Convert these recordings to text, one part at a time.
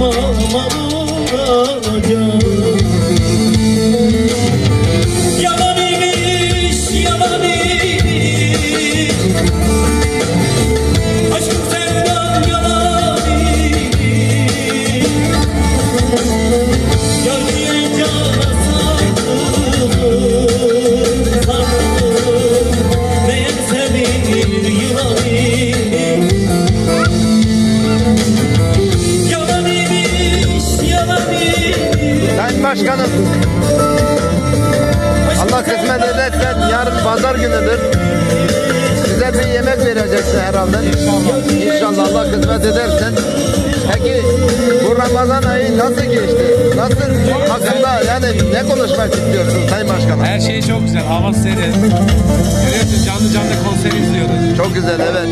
hamama vuracağım. Yalan imiş, yalan imiş, aşkım sevdam yalan imiş. Yar diye cana sardım, meğerse bir yılan imiş. Yalan imiş, yalan imiş. Sayın Başkanım, Allah kısmet ederse yarın pazar günüdür. Size bir yemek vereceksin herhalde. İnşallah. İnşallah Allah kısmet ederse. Peki bu Ramazan ayı nasıl geçti? Nasıl hakkında yani ne konuşmak istiyorsun Sayın Başkanım? Her şey çok güzel. Hava serin. Görüyorsun canlı konser izliyoruz. Çok güzel, evet.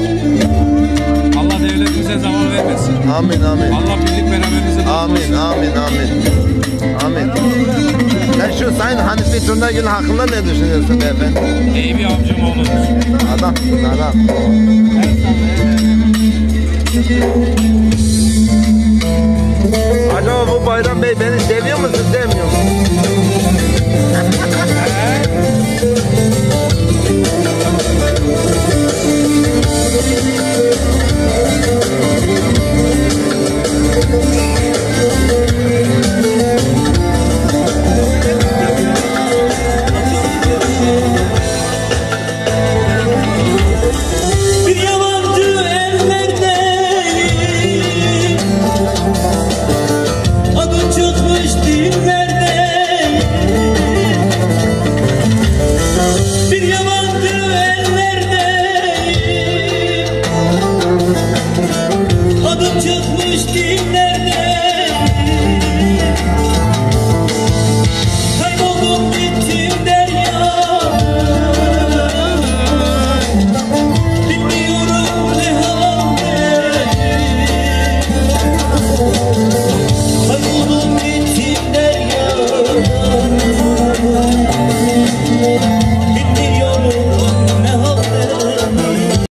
Allah devletimize zaman vermesin. Amin amin. Allah birlik beraberinize Amin amin amin. Amin. Sen şu Sayın Hanifi Turnagül hakkında ne düşünüyorsun beyefendi? İyi bir amcam olur. Adam. Acaba bu Bayram Bey beni seviyor musun, sevmiyor musun?